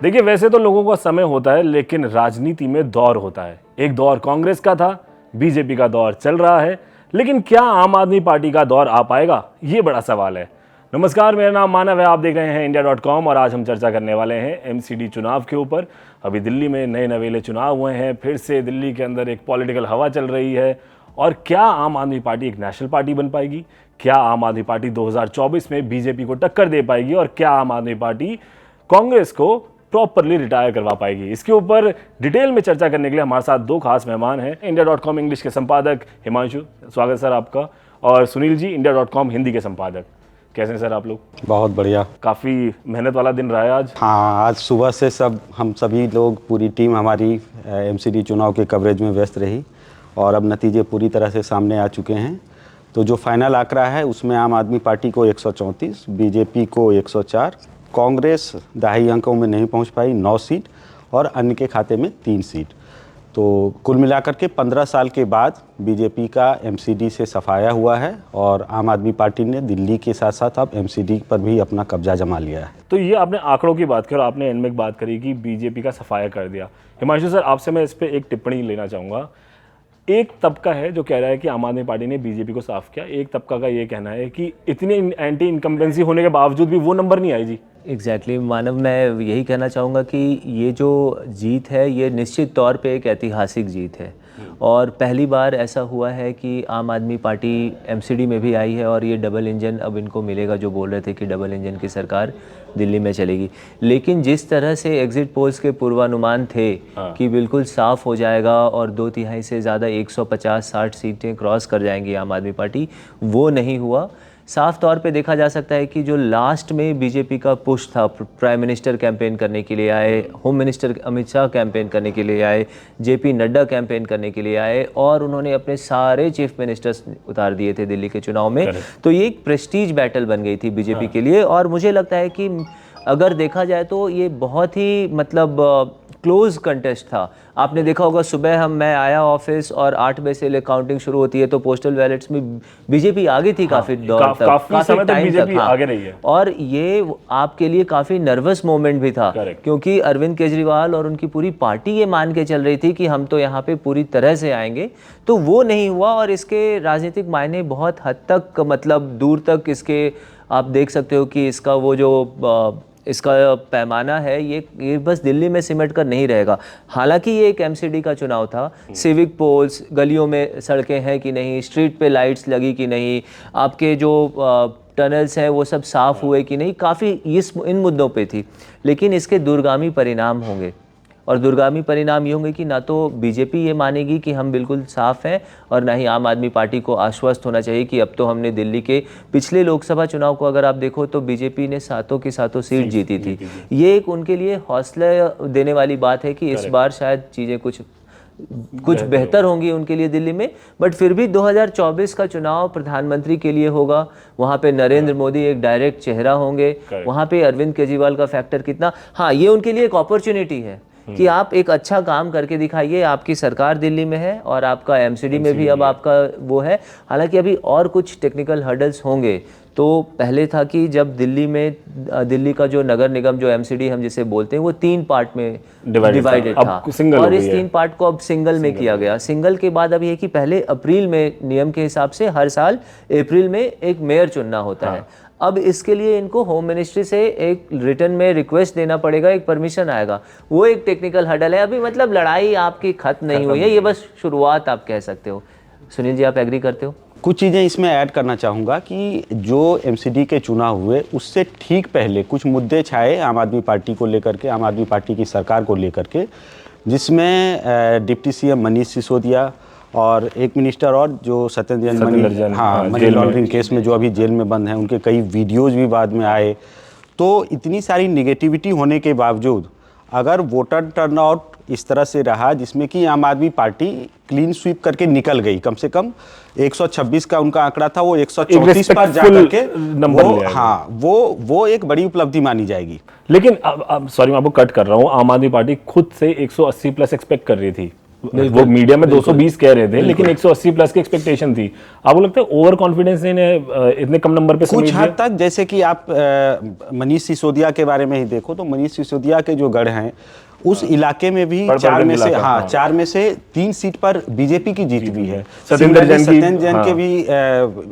देखिए, वैसे तो लोगों का समय होता है, लेकिन राजनीति में दौर होता है। एक दौर कांग्रेस का था, बीजेपी का दौर चल रहा है, लेकिन क्या आम आदमी पार्टी का दौर आ पाएगा, ये बड़ा सवाल है। नमस्कार, मेरा नाम मानव है, आप देख रहे हैं India.com और आज हम चर्चा करने वाले हैं एमसीडी चुनाव के ऊपर। अभी दिल्ली में नए नवेले चुनाव हुए हैं, फिर से दिल्ली के अंदर एक पॉलिटिकल हवा चल रही है। और क्या आम आदमी पार्टी एक नेशनल पार्टी बन पाएगी? क्या आम आदमी पार्टी 2024 में बीजेपी को टक्कर दे पाएगी? और क्या आम आदमी पार्टी कांग्रेस को प्रॉपरली रिटायर करवा पाएगी? इसके ऊपर डिटेल में चर्चा करने के लिए हमारे साथ दो खास मेहमान हैं। India.com इंग्लिश के संपादक हिमांशु, स्वागत सर आपका, और सुनील जी, India.com हिंदी के संपादक। कैसे हैं सर आप लोग? बहुत बढ़िया। काफ़ी मेहनत वाला दिन रहा है आज। हाँ, आज सुबह से हम सभी लोग, पूरी टीम हमारी एमसीडी चुनाव के कवरेज में व्यस्त रही और अब नतीजे पूरी तरह से सामने आ चुके हैं। तो जो फाइनल आंकड़ा है उसमें आम आदमी पार्टी को 134, बीजेपी को 104, कांग्रेस दहाई अंकों में नहीं पहुंच पाई, 9 सीट, और अन्य के खाते में 3 सीट। तो कुल मिलाकर के 15 साल के बाद बीजेपी का एमसीडी से सफाया हुआ है और आम आदमी पार्टी ने दिल्ली के साथ साथ अब एमसीडी पर भी अपना कब्जा जमा लिया है। तो ये आपने आंकड़ों की बात की और आपने एंड में बात करी कि बीजेपी का सफाया कर दिया। हिमांशु सर, आपसे मैं इस पर एक टिप्पणी लेना चाहूँगा। एक तबका है जो कह रहा है कि आम आदमी पार्टी ने बीजेपी को साफ किया, एक तबका का ये कहना है कि इतनी एंटी इनकम्बेंसी होने के बावजूद भी वो नंबर नहीं आई जी। एग्जैक्टली मानव, मैं यही कहना चाहूँगा कि ये जो जीत है ये निश्चित तौर पे एक ऐतिहासिक जीत है और पहली बार ऐसा हुआ है कि आम आदमी पार्टी एमसीडी में भी आई है और ये डबल इंजन अब इनको मिलेगा। जो बोल रहे थे कि डबल इंजन की सरकार दिल्ली में चलेगी, लेकिन जिस तरह से एग्जिट पोल्स के पूर्वानुमान थे कि बिल्कुल साफ हो जाएगा और 2/3 से ज़्यादा 150-60 सीटें क्रॉस कर जाएंगी आम आदमी पार्टी, वो नहीं हुआ। साफ तौर पे देखा जा सकता है कि जो लास्ट में बीजेपी का पुश था, प्राइम मिनिस्टर कैंपेन करने के लिए आए, home minister Amit Shah campaign करने के लिए आए, जेपी नड्डा कैंपेन करने के लिए आए और उन्होंने अपने सारे चीफ मिनिस्टर्स उतार दिए थे दिल्ली के चुनाव में। तो ये एक प्रेस्टीज बैटल बन गई थी बीजेपी के लिए और मुझे लगता है कि अगर देखा जाए तो ये बहुत ही क्लोज कंटेस्ट था। आपने देखा होगा, सुबह मैं आया ऑफिस और 8 बजे से काउंटिंग शुरू होती है तो पोस्टल बैलेट्स में बीजेपी आगे थी काफी दौर तक, काफी समय तक बीजेपी आगे रही है। और ये आपके लिए काफी नर्वस मोमेंट भी था क्योंकि अरविंद केजरीवाल और उनकी पूरी पार्टी ये मान के चल रही थी कि हम तो यहाँ पे पूरी तरह से आएंगे, तो वो नहीं हुआ और इसके राजनीतिक मायने बहुत हद तक दूर तक इसके आप देख सकते हो कि इसका वो जो इसका पैमाना है ये बस दिल्ली में सिमट कर नहीं रहेगा। हालांकि ये एक एमसीडी का चुनाव था, सिविक पोल्स, गलियों में सड़कें हैं कि नहीं, स्ट्रीट पे लाइट्स लगी कि नहीं, आपके जो टनल्स हैं वो सब साफ़ हुए कि नहीं, काफ़ी इन मुद्दों पे थी। लेकिन इसके दूरगामी परिणाम होंगे और दूरगामी परिणाम ये होंगे कि ना तो बीजेपी ये मानेगी कि हम बिल्कुल साफ़ हैं और ना ही आम आदमी पार्टी को आश्वस्त होना चाहिए कि अब तो हमने दिल्ली के पिछले लोकसभा चुनाव को अगर आप देखो तो बीजेपी ने सातों की सातों सीट जीती थी। ये एक उनके लिए हौसला देने वाली बात है कि इस बार शायद चीज़ें कुछ बेहतर होंगी उनके लिए दिल्ली में। बट फिर भी 2024 का चुनाव प्रधानमंत्री के लिए होगा, वहाँ पे नरेंद्र मोदी एक डायरेक्ट चेहरा होंगे, वहाँ पे अरविंद केजरीवाल का फैक्टर कितना, हाँ ये उनके लिए एक अपॉर्चुनिटी है कि आप एक अच्छा काम करके दिखाइए। आपकी सरकार दिल्ली में है और आपका एमसीडी में भी अब आपका वो है। हालांकि अभी और कुछ टेक्निकल हर्डल्स होंगे। तो पहले था कि जब दिल्ली का जो नगर निगम, जो एमसीडी हम जिसे बोलते हैं, वो 3 पार्ट में डिवाइडेड था और इस 3 पार्ट को अब सिंगल में किया गया। सिंगल के बाद अब ये कि पहले अप्रैल में, नियम के हिसाब से हर साल अप्रैल में एक मेयर चुनना होता है। अब इसके लिए इनको होम मिनिस्ट्री से एक रिटर्न में रिक्वेस्ट देना पड़ेगा, एक परमिशन आएगा, वो एक टेक्निकल हर्डल है। अभी लड़ाई आपकी खत्म नहीं हुई है, ये बस शुरुआत आप कह सकते हो। सुनील जी, आप एग्री करते हो? कुछ चीज़ें इसमें ऐड करना चाहूँगा कि जो एमसीडी के चुनाव हुए उससे ठीक पहले कुछ मुद्दे छाए आम आदमी पार्टी को लेकर के, आम आदमी पार्टी की सरकार को लेकर के, जिसमें डिप्टी सीएम मनीष सिसोदिया और एक मिनिस्टर और जो सत्येंद्र जैन, हाँ, मनी लॉन्ड्रिंग केस में जो अभी जेल में बंद हैं, उनके कई वीडियोज़ भी बाद में आए। तो इतनी सारी निगेटिविटी होने के बावजूद अगर वोटर टर्नआउट इस तरह से रहा जिसमें कि आम आदमी पार्टी क्लीन स्वीप करके निकल गई, कम से कम 126 का उनका आंकड़ा था, वो 134 पर जा करके नंबर, हाँ, वो एक बड़ी उपलब्धि मानी जाएगी। लेकिन अब सॉरी, मैं आपको कट कर रहा हूँ, आम आदमी पार्टी खुद से 180 प्लस एक्सपेक्ट कर रही थी वो मीडिया में 220 कह रहे थे, लेकिन 180 प्लस की एक्सपेक्टेशन थी। आपको लगता है ओवर कॉन्फिडेंस ने इन्हें इतने कम नंबर पे कुछ हद तक? जैसे कि आप मनीष सिसोदिया के बारे में ही देखो तो मनीष सिसोदिया के जो गढ़ हैं उस इलाके में भी चार में से 3 सीट पर बीजेपी की जीत हुई है। सत्येंद्र जैन के भी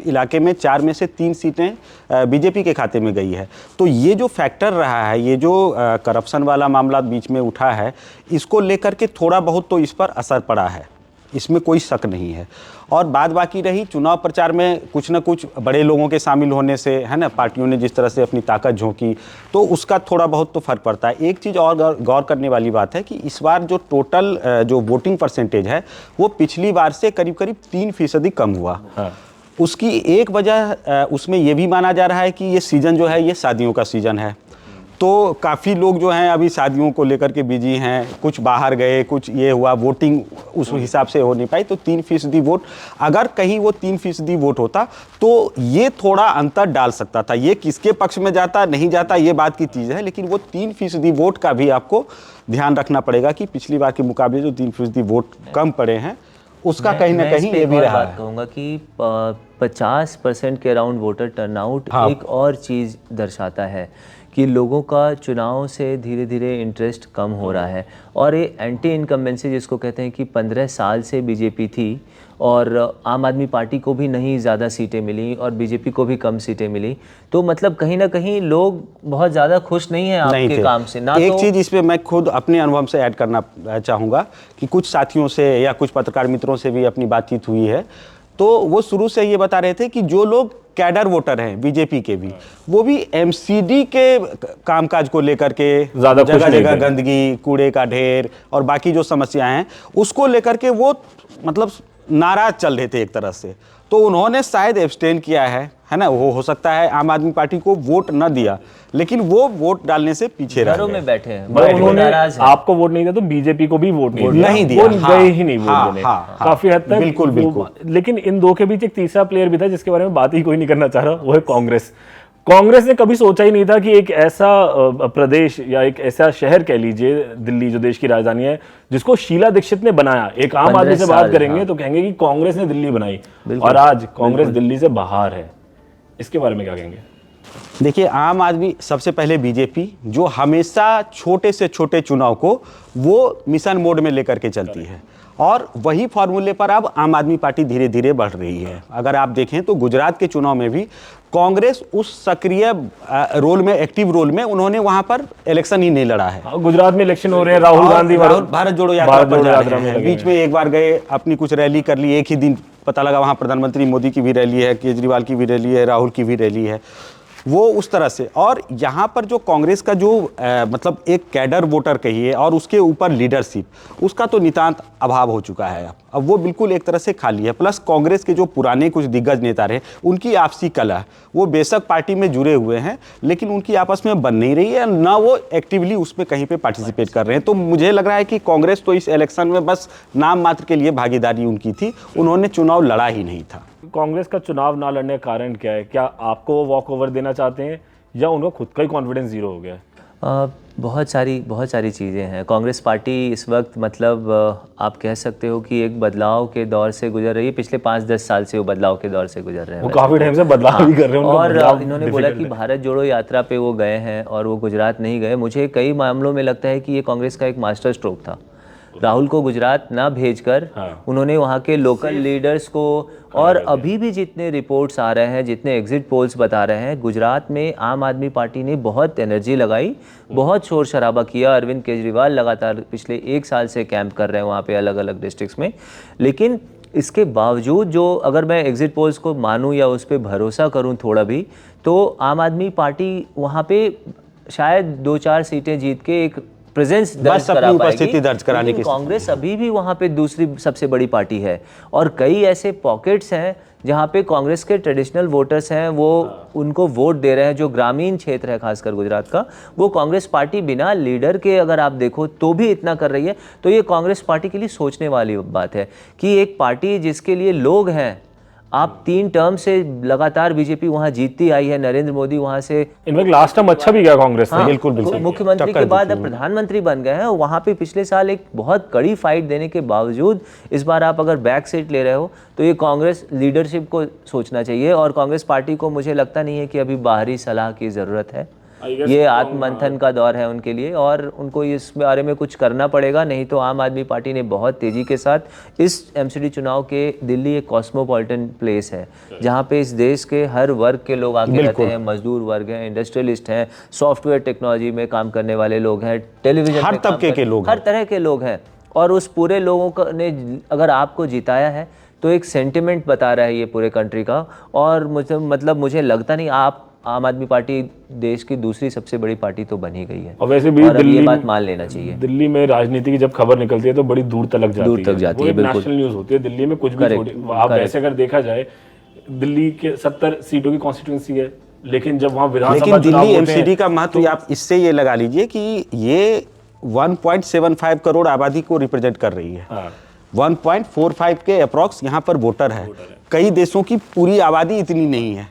इलाके में 4 में से 3 सीटें बीजेपी के खाते में गई है। तो ये जो फैक्टर रहा है, ये जो करप्शन वाला मामला बीच में उठा है, इसको लेकर के थोड़ा बहुत तो इस पर असर पड़ा है, इसमें कोई शक नहीं है। और बात बाकी रही चुनाव प्रचार में कुछ ना कुछ बड़े लोगों के शामिल होने से, है ना, पार्टियों ने जिस तरह से अपनी ताकत झोंकी, तो उसका थोड़ा बहुत तो फर्क पड़ता है। एक चीज़ और गौर करने वाली बात है कि इस बार जो टोटल जो वोटिंग परसेंटेज है वो पिछली बार से करीब करीब 3% कम हुआ। हाँ। उसकी एक वजह उसमें ये भी माना जा रहा है कि ये सीज़न जो है ये शादियों का सीज़न है, तो काफ़ी लोग जो हैं अभी शादियों को लेकर के बिजी हैं, कुछ बाहर गए, कुछ ये हुआ, वोटिंग उस हिसाब से हो नहीं पाई। तो 3% वोट, अगर कहीं वो 3% वोट होता तो ये थोड़ा अंतर डाल सकता था। ये किसके पक्ष में जाता नहीं जाता ये बात की चीज़ है, लेकिन वो 3% वोट का भी आपको ध्यान रखना पड़ेगा कि पिछली बार के मुकाबले जो 3% वोट कम पड़े हैं उसका कहीं ना कहीं ये भी रहा है। कहूँगा कि 50% के अराउंड वोटर टर्नआउट एक और चीज़ दर्शाता है कि लोगों का चुनाव से धीरे धीरे इंटरेस्ट कम हो रहा है। और ये एंटी इनकम्बेंसी जिसको कहते हैं कि 15 साल से बीजेपी थी और आम आदमी पार्टी को भी नहीं ज़्यादा सीटें मिली और बीजेपी को भी कम सीटें मिली, तो मतलब कहीं ना कहीं लोग बहुत ज़्यादा खुश नहीं हैं आपके काम से ना। एक चीज़ इस पर मैं खुद अपने अनुभव से ऐड करना चाहूँगा कि कुछ साथियों से या कुछ पत्रकार मित्रों से भी अपनी बातचीत हुई है, तो वो शुरू से ये बता रहे थे कि जो लोग कैडर वोटर हैं बीजेपी के भी, वो भी एमसीडी के कामकाज को लेकर के जगह जगह गंदगी, कूड़े का ढेर और बाकी जो समस्याएं हैं उसको लेकर के वो मतलब नाराज चल रहे थे एक तरह से। तो उन्होंने शायद एब्सटेन किया है ना, वो हो सकता है आम आदमी पार्टी को वोट न दिया, लेकिन वो वोट डालने से पीछे रह गए, घरों में बैठे हैं। उन्होंने आपको वोट नहीं दिया तो बीजेपी को भी वोट नहीं दिया, वो गए ही नहीं वोट देने काफी हद तक। बिल्कुल। लेकिन इन दो के बीच एक तीसरा प्लेयर भी था जिसके बारे में बात ही कोई नहीं करना चाह रहा, वो है कांग्रेस। कांग्रेस ने कभी सोचा ही नहीं था कि एक ऐसा प्रदेश या एक ऐसा शहर कह लीजिए, दिल्ली जो देश की राजधानी है, जिसको शीला दीक्षित ने बनाया। एक आम आदमी से बात करेंगे तो कहेंगे कि कांग्रेस ने दिल्ली बनाई, और आज कांग्रेस दिल्ली से बाहर है। इसके बारे में क्या कहेंगे? देखिए, आम आदमी, सबसे पहले बीजेपी जो हमेशा छोटे से छोटे चुनाव को वो मिशन मोड में लेकर के चलती है, और वही फॉर्मूले पर अब आम आदमी पार्टी धीरे धीरे बढ़ रही है। अगर आप देखें तो गुजरात के चुनाव में भी कांग्रेस उस सक्रिय रोल में, एक्टिव रोल में, उन्होंने वहां पर इलेक्शन ही नहीं लड़ा है। गुजरात में इलेक्शन हो रहे हैं, राहुल गांधी भारत जोड़ो यात्रा पर जा रहे हैं, बीच में एक बार गए, अपनी कुछ रैली कर ली, एक ही दिन पता लगा वहां प्रधानमंत्री मोदी की भी रैली है, केजरीवाल की भी रैली है, राहुल की भी रैली है, वो उस तरह से। और यहाँ पर जो कांग्रेस का जो मतलब एक कैडर वोटर कहिए और उसके ऊपर लीडरशिप, उसका तो नितांत अभाव हो चुका है। अब वो बिल्कुल एक तरह से खाली है। प्लस कांग्रेस के जो पुराने कुछ दिग्गज नेता रहे, उनकी आपसी कलह, वो बेशक पार्टी में जुड़े हुए हैं लेकिन उनकी आपस में बन नहीं रही है, ना वो एक्टिवली उसमें कहीं पे पार्टिसिपेट कर रहे हैं। तो मुझे लग रहा है कि कांग्रेस तो इस इलेक्शन में बस नाम मात्र के लिए भागीदारी उनकी थी, उन्होंने चुनाव लड़ा ही नहीं था। कांग्रेस का चुनाव ना लड़ने का कारण क्या है? क्या आपको वो वॉक ओवर देना चाहते हैं या उनका खुद का ही कॉन्फिडेंस जीरो हो गया है? बहुत सारी चीज़ें हैं। कांग्रेस पार्टी इस वक्त मतलब आप कह सकते हो कि एक बदलाव के दौर से गुजर रही है। पिछले 5-10 साल से वो बदलाव के दौर से गुजर रहे हैं। वो काफ़ी टाइम से बदलाव भी कर रहे हैं। और इन्होंने बोला कि भारत जोड़ो यात्रा पे वो गए हैं और वो गुजरात नहीं गए। मुझे कई मामलों में लगता है कि ये कांग्रेस का एक मास्टर स्ट्रोक था। राहुल को गुजरात ना भेजकर उन्होंने वहाँ के लोकल लीडर्स को, और अभी भी जितने रिपोर्ट्स आ रहे हैं, जितने एग्जिट पोल्स बता रहे हैं, गुजरात में आम आदमी पार्टी ने बहुत एनर्जी लगाई, बहुत शोर शराबा किया। अरविंद केजरीवाल लगातार पिछले 1 साल से कैंप कर रहे हैं वहाँ पे अलग अलग डिस्ट्रिक्ट्स में। लेकिन इसके बावजूद जो, अगर मैं एग्जिट पोल्स को मानूं या उस पर भरोसा करूं थोड़ा भी, तो आम आदमी पार्टी वहाँ पे शायद 2-4 सीटें जीत के एक प्रेजेंस दर्ज करा उपस्थिति दर्ज कराने की। कांग्रेस अभी भी वहां पे दूसरी सबसे बड़ी पार्टी है, और कई ऐसे पॉकेट्स हैं जहां पे कांग्रेस के ट्रेडिशनल वोटर्स हैं, वो उनको वोट दे रहे हैं। जो ग्रामीण क्षेत्र है खासकर गुजरात का, वो कांग्रेस पार्टी बिना लीडर के अगर आप देखो तो भी इतना कर रही है। तो ये कांग्रेस पार्टी के लिए सोचने वाली बात है कि एक पार्टी जिसके लिए लोग हैं, आप 3 टर्म से लगातार बीजेपी वहां जीतती आई है, नरेंद्र मोदी वहां से इनफैक्ट लास्ट टाइम अच्छा भी गया कांग्रेस से। बिल्कुल बिल्कुल मुख्यमंत्री के बाद अब प्रधानमंत्री बन गए हैं। वहां पे पिछले साल एक बहुत कड़ी फाइट देने के बावजूद इस बार आप अगर बैक सीट ले रहे हो तो ये कांग्रेस लीडरशिप को सोचना चाहिए, और कांग्रेस पार्टी को मुझे लगता नहीं है कि अभी बाहरी सलाह की ज़रूरत है। ये आत्ममंथन का दौर है उनके लिए और उनको इस बारे में कुछ करना पड़ेगा, नहीं तो आम आदमी पार्टी ने बहुत तेज़ी के साथ इस एमसीडी चुनाव के, दिल्ली एक कॉस्मोपॉलिटन प्लेस है जहाँ पे इस देश के हर वर्ग के लोग आके रहते हैं, मजदूर वर्ग हैं, इंडस्ट्रियलिस्ट हैं, सॉफ्टवेयर टेक्नोलॉजी में काम करने वाले लोग हैं, टेलीविजन हर तबके के लोग, हर तरह के लोग हैं। और उस पूरे लोगों ने अगर आपको जिताया है तो एक सेंटिमेंट बता रहा है ये पूरे कंट्री का। और मुझे लगता नहीं, आप आम आदमी पार्टी देश की दूसरी सबसे बड़ी पार्टी तो बन ही गई है, और वैसे भी और दिल्ली ये बात मान लेना चाहिए। दिल्ली में राजनीति की जब खबर निकलती है तो बड़ी दूर तक जाती है, दूर तक जाती है, बिल्कुल नेशनल न्यूज होती है। दिल्ली में कुछ भी आप ऐसे अगर देखा जाए, दिल्ली के 70 सीटों की कॉन्स्टिट्यूंसी है, लेकिन जब वहाँ विधानसभा लेकिन दिल्ली एमसीडी का महत्व आप इससे ये लगा लीजिए कि ये 1.75 करोड़ आबादी को रिप्रेजेंट कर रही है। 1.45 के अप्रॉक्स यहाँ पर वोटर है। कई देशों की पूरी आबादी इतनी नहीं है,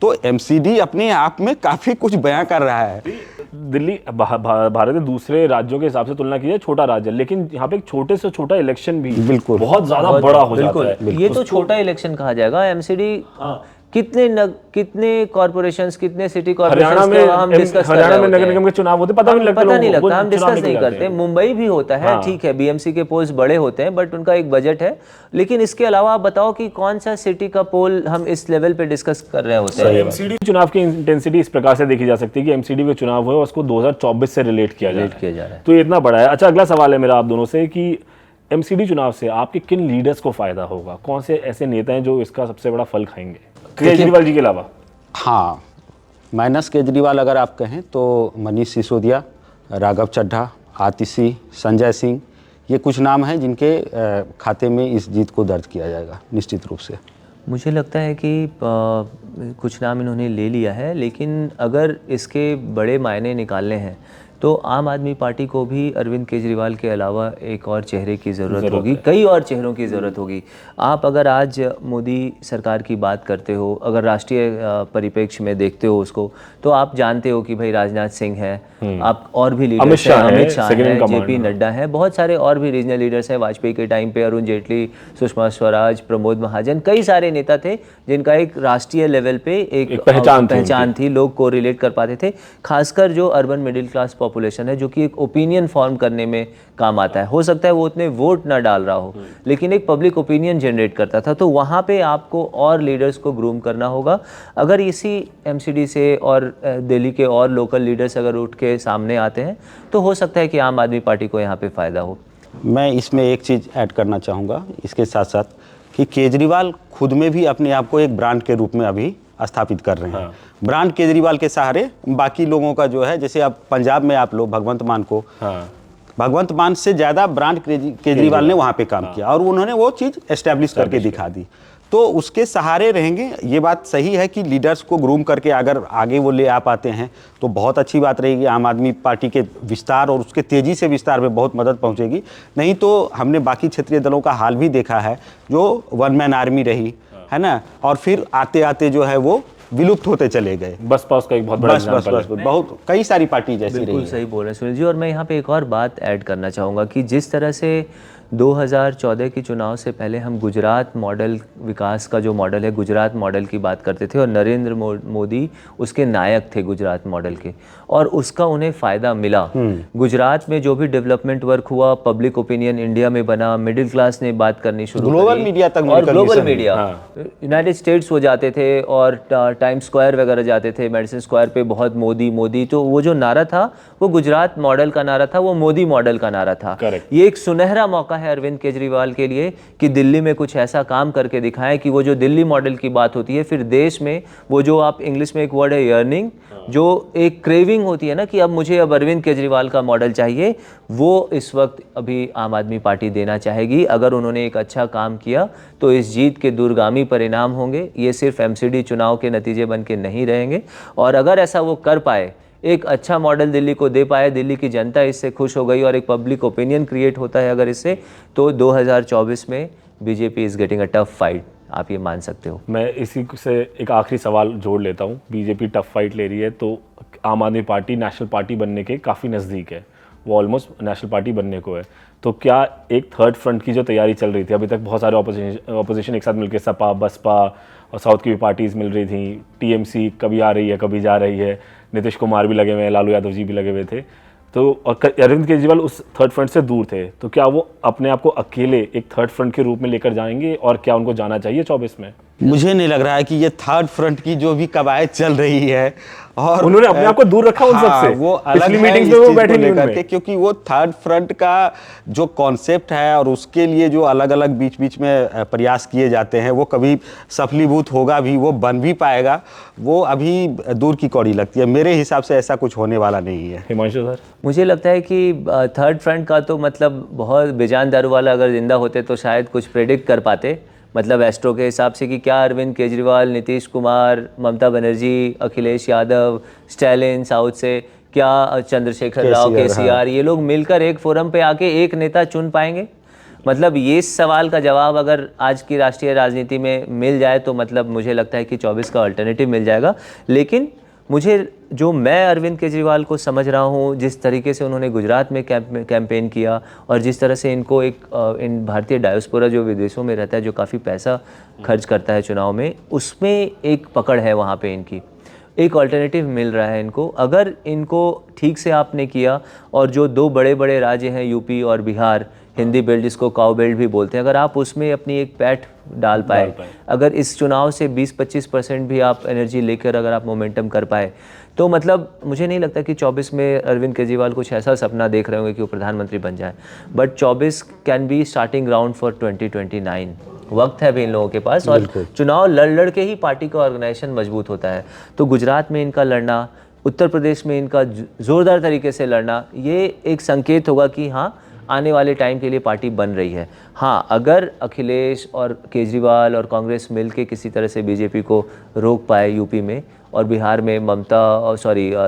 तो एमसीडी अपने आप में काफी कुछ बयां कर रहा है। दिल्ली भारत में दूसरे राज्यों के हिसाब से तुलना की जाए छोटा राज्य, लेकिन यहाँ पे एक छोटे से छोटा इलेक्शन भी बिल्कुल बहुत ज्यादा बड़ा हो जाता है। ये तो छोटा इलेक्शन कहा जाएगा। एमसीडी कितने कॉर्पोरेशंस, कितने सिटी कॉर्पोरेशंस का हम डिस्कस कर रहे हैं। हरियाणा में नगर निगम के चुनाव होते, पता नहीं लगता, हम डिस्कस नहीं करते। मुंबई भी होता है, ठीक है, बीएमसी के पोल्स बड़े होते हैं बट उनका एक बजट है। लेकिन इसके अलावा आप बताओ कि कौन सा सिटी का पोल हम इस लेवल पे डिस्कस कर रहे होते हैं। एमसीडी चुनाव की इंटेंसिटी इस प्रकार से देखी जा सकती है कि एमसीडी के चुनाव हुए उसको 2024 से रिलेट किया जा रहा है, तो ये इतना बड़ा है। अच्छा, अगला सवाल है मेरा आप दोनों से कि एमसीडी चुनाव से आपके किन लीडर्स को फायदा होगा? कौन से ऐसे नेता हैं जो इसका सबसे बड़ा फल खाएंगे केजरीवाल जी के अलावा? हाँ, माइनस केजरीवाल अगर आप कहें तो मनीष सिसोदिया, राघव चड्ढा, आतिशी, संजय सिंह, ये कुछ नाम हैं जिनके खाते में इस जीत को दर्ज किया जाएगा निश्चित रूप से। मुझे लगता है कि कुछ नाम इन्होंने ले लिया है, लेकिन अगर इसके बड़े मायने निकालने हैं तो आम आदमी पार्टी को भी अरविंद केजरीवाल के अलावा एक और चेहरे की ज़रूरत होगी, कई और चेहरों की ज़रूरत होगी। आप अगर आज मोदी सरकार की बात करते हो, अगर राष्ट्रीय परिप्रेक्ष्य में देखते हो उसको, तो आप जानते हो कि भाई राजनाथ सिंह है, आप और भी लीडर्स हैं, अमित शाह हैं, जेपी नड्डा हैं, बहुत सारे और भी रीजनल लीडर्स हैं। वाजपेयी के टाइम पे अरुण जेटली, सुषमा स्वराज, प्रमोद महाजन, कई सारे नेता थे जिनका एक राष्ट्रीय लेवल पे एक पहचान थी, लोग को रिलेट कर पाते थे। खासकर जो अर्बन मिडिल क्लास पॉपुलेशन है, जो कि एक ओपिनियन फॉर्म करने में काम आता है। हो सकता है वो उतने वोट ना डाल रहा हो, लेकिन एक पब्लिक ओपिनियन जनरेट करता था। तो वहाँ पे आपको और लीडर्स को ग्रूम करना होगा। अगर इसी एमसीडी से और दिल्ली के और लोकल लीडर्स अगर उठ के सामने आते हैं तो हो सकता है कि आम आदमी पार्टी को यहाँ पे फ़ायदा हो। मैं इसमें एक चीज़ ऐड करना चाहूँगा इसके साथ साथ कि केजरीवाल खुद में भी अपने आप को एक ब्रांड के रूप में अभी स्थापित कर रहे हैं। ब्रांड केजरीवाल के सहारे बाकी लोगों का जो है, जैसे अब पंजाब में आप लोग भगवंत मान को, भगवंत मान से ज़्यादा ब्रांड केजरीवाल ने वहाँ पे काम किया और उन्होंने वो चीज़ एस्टेब्लिश करके दिखा दी। तो उसके सहारे रहेंगे। ये बात सही है कि लीडर्स को ग्रूम करके अगर आगे वो ले आ पाते हैं तो बहुत अच्छी बात रहेगी। आम आदमी पार्टी के विस्तार और उसके तेज़ी से विस्तार में बहुत मदद पहुंचेगी। नहीं तो हमने बाकी क्षेत्रीय दलों का हाल भी देखा है, जो वन मैन आर्मी रही है ना, और फिर आते आते जो है वो विलुप्त होते चले गए। बसपा उसका एक बहुत बड़ा एग्जांपल है। बहुत कई सारी पार्टी जैसी रही। बिल्कुल सही बोल रहे हैं सुनील जी। और मैं यहाँ पे एक और बात ऐड करना चाहूँगा कि जिस तरह से 2014 के चुनाव से पहले हम गुजरात मॉडल, विकास का जो मॉडल है गुजरात मॉडल की बात करते थे और नरेंद्र मोदी उसके नायक थे गुजरात मॉडल के, और उसका उन्हें फ़ायदा मिला। गुजरात में जो भी डेवलपमेंट वर्क हुआ, पब्लिक ओपिनियन इंडिया में बना, मिडिल क्लास ने बात करनी शुरू करी, ग्लोबल मीडिया तक, और ग्लोबल मीडिया, यूनाइटेड स्टेट्स वो जाते थे और टाइम्स स्क्वायर वगैरह जाते थे, मेडिसन स्क्वायर पे बहुत मोदी मोदी। तो वो जो नारा था वो गुजरात मॉडल का नारा था, वो मोदी मॉडल का नारा था। ये एक सुनहरा मौका है अरविंद केजरीवाल के लिए कि दिल्ली में कुछ ऐसा काम करके दिखाएं कि वो जो दिल्ली मॉडल की बात होती है, फिर देश में वो जो आप इंग्लिश में एक वर्ड है यर्निंग, जो एक क्रेविंग होती है ना कि अब मुझे अब अरविंद केजरीवाल का मॉडल चाहिए, वो इस वक्त अभी आम आदमी पार्टी देना चाहेगी। अगर उन्होंने एक अच्छा काम किया तो इस जीत के दूरगामी परिणाम होंगे। ये सिर्फ एमसीडी चुनाव के नतीजे बन के नहीं रहेंगे, और अगर ऐसा वो कर पाए, एक अच्छा मॉडल दिल्ली को दे पाए, दिल्ली की जनता इससे खुश हो गई और एक पब्लिक ओपिनियन क्रिएट होता है अगर इससे, तो 2024 में BJP is getting a tough fight आप ये मान सकते हो। मैं इसी से एक आखिरी सवाल जोड़ लेता हूँ। बीजेपी टफ फाइट ले रही है, तो आम आदमी पार्टी नेशनल पार्टी बनने के काफ़ी नज़दीक है, वो ऑलमोस्ट नेशनल पार्टी बनने को है। तो क्या एक थर्ड फ्रंट की जो तैयारी चल रही थी, अभी तक बहुत सारे ऑपोजिशन एक साथ मिलकर, सपा, बसपा और साउथ की भी पार्टीज़ मिल रही थी, टीएमसी कभी आ रही है कभी जा रही है, नीतीश कुमार भी लगे हुए हैं, लालू यादव जी भी लगे हुए थे, तो अरविंद केजरीवाल उस थर्ड फ्रंट से दूर थे, तो क्या वो अपने आप को अकेले एक थर्ड फ्रंट के रूप में लेकर जाएंगे और क्या उनको जाना चाहिए 24 में? मुझे नहीं लग रहा है कि ये थर्ड फ्रंट की जो भी कवायद चल रही है, और उन्होंने अपने आप को दूर रखा उन सबसे। वो अलग पिछली है मीटिंग्स इस में वो चीज बैठे को नहीं लेकर उनमें। के, क्योंकि वो थर्ड फ्रंट का जो कॉन्सेप्ट है और उसके लिए जो अलग अलग बीच बीच में प्रयास किए जाते हैं, वो कभी सफलीभूत होगा भी, वो बन भी पाएगा, वो अभी दूर की कौड़ी लगती है। मेरे हिसाब से ऐसा कुछ होने वाला नहीं है। हिमांशु सर, मुझे लगता है कि थर्ड फ्रंट का तो मतलब बहुत बेजान दारूवाला अगर जिंदा होते तो शायद कुछ प्रेडिक्ट कर पाते, मतलब एस्ट्रो के हिसाब से, कि क्या अरविंद केजरीवाल, नीतीश कुमार, ममता बनर्जी, अखिलेश यादव, स्टैलिन साउथ से, क्या चंद्रशेखर राव, केसीआर, ये लोग मिलकर एक फोरम पे आके एक नेता चुन पाएंगे? मतलब ये सवाल का जवाब अगर आज की राष्ट्रीय राजनीति में मिल जाए तो मतलब मुझे लगता है कि 24 का अल्टरनेटिव मिल जाएगा। लेकिन मैं अरविंद केजरीवाल को समझ रहा हूँ, जिस तरीके से उन्होंने गुजरात में कैंपेन किया और जिस तरह से इनको इन भारतीय डायस्पोरा जो विदेशों में रहता है, जो काफ़ी पैसा खर्च करता है चुनाव में, उसमें एक पकड़ है वहाँ पे, इनकी एक अल्टरनेटिव मिल रहा है इनको। अगर इनको ठीक से आपने किया और जो दो बड़े बड़े राज्य हैं यूपी और बिहार, हिंदी बेल्ट जिसको काउ बेल्ट भी बोलते हैं, अगर आप उसमें अपनी एक पैठ डाल पाए, अगर इस चुनाव से 20-25% भी आप एनर्जी लेकर अगर आप मोमेंटम कर पाए, तो मतलब मुझे नहीं लगता कि 24 में अरविंद केजरीवाल कुछ ऐसा सपना देख रहे होंगे कि वो प्रधानमंत्री बन जाए। But 24 can be starting ground for 2029। वक्त है अभी इन लोगों के पास, और चुनाव लड़ के ही पार्टी का ऑर्गेनाइजेशन मजबूत होता है। तो गुजरात में इनका लड़ना, उत्तर प्रदेश में इनका जोरदार तरीके से लड़ना, ये एक संकेत होगा कि हाँ, आने वाले टाइम के लिए पार्टी बन रही है। हाँ, अगर अखिलेश और केजरीवाल और कांग्रेस मिलके किसी तरह से बीजेपी को रोक पाए यूपी में, और बिहार में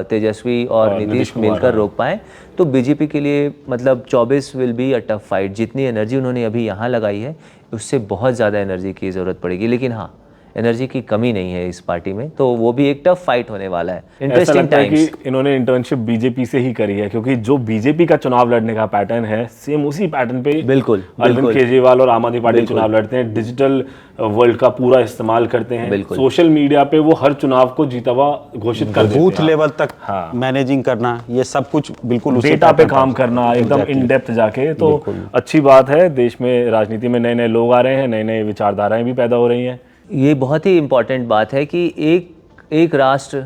तेजस्वी और नीतीश मिलकर रोक पाए, तो बीजेपी के लिए मतलब 24 will be a tough fight. जितनी एनर्जी उन्होंने अभी यहाँ लगाई है, उससे बहुत ज़्यादा एनर्जी की ज़रूरत पड़ेगी। लेकिन हाँ, एनर्जी की कमी नहीं है इस पार्टी में, तो वो भी एक टफ फाइट होने वाला है। Interesting times. इन्होंने इंटर्नशिप बीजेपी से ही करी है, क्योंकि जो बीजेपी का चुनाव लड़ने का पैटर्न है, सेम उसी पैटर्न पे बिल्कुल अरविंद केजरीवाल और आम आदमी पार्टी चुनाव लड़ते हैं। डिजिटल वर्ल्ड का पूरा इस्तेमाल करते हैं, सोशल मीडिया पे वो हर चुनाव को जीता हुआ घोषित कर देते हैं, बूथ लेवल तक मैनेजिंग करना, ये सब कुछ बिल्कुल डेटा पे काम करना, एकदम इन डेप्थ जाके। तो अच्छी बात है, देश में राजनीति में नए नए लोग आ रहे हैं, नए नए विचारधाराएं भी पैदा हो रही हैं। ये बहुत ही इम्पॉर्टेंट बात है कि एक राष्ट्र,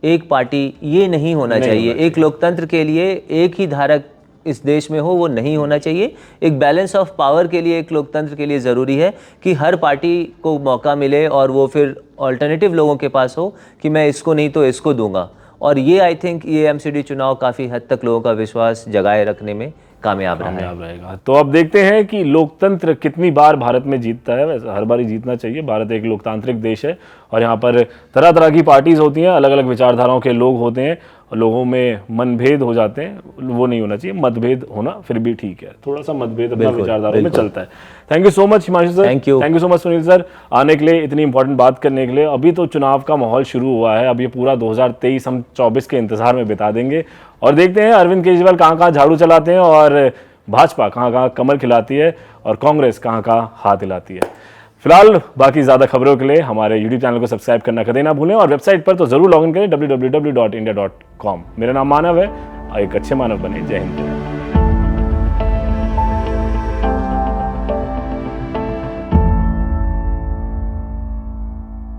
एक पार्टी, ये नहीं होना चाहिए। एक लोकतंत्र के लिए एक ही धारक इस देश में हो, वो नहीं होना चाहिए। एक बैलेंस ऑफ पावर के लिए, एक लोकतंत्र के लिए ज़रूरी है कि हर पार्टी को मौका मिले और वो फिर अल्टरनेटिव लोगों के पास हो कि मैं इसको नहीं तो इसको दूंगा। और ये आई थिंक ये एमसीडी चुनाव काफ़ी हद तक लोगों का विश्वास जगाए रखने में कामयाब रहेगा। तो अब देखते हैं कि लोकतंत्र कितनी बार भारत में जीतता है। वैसे हर बार ही जीतना चाहिए, भारत एक लोकतांत्रिक देश है और यहाँ पर तरह तरह की पार्टीज होती हैं, अलग अलग विचारधाराओं के लोग होते हैं, लोगों में मनभेद हो जाते हैं, वो नहीं होना चाहिए। मतभेद होना फिर भी ठीक है, थोड़ा सा मतभेद अपना विचारधाराओं में चलता है। Thank you so much Himanshu sir, thank you so much Sunil sir, आने के लिए, इतनी इंपॉर्टेंट बात करने के लिए। अभी तो चुनाव का माहौल शुरू हुआ है, अब ये पूरा 2023 हम 24 के इंतजार में बिता देंगे और देखते हैं अरविंद केजरीवाल कहाँ कहाँ झाड़ू चलाते हैं और भाजपा कहाँ कहाँ कमर खिलाती है और कांग्रेस कहाँ कहाँ हाथ हिलाती है। फिलहाल बाकी ज़्यादा खबरों के लिए हमारे यूट्यूब चैनल को सब्सक्राइब करना कभी ना भूलें और वेबसाइट पर तो ज़रूर लॉगिन करें www.india.com। मेरा नाम मानव है, एक अच्छे मानव बने। जय हिंद।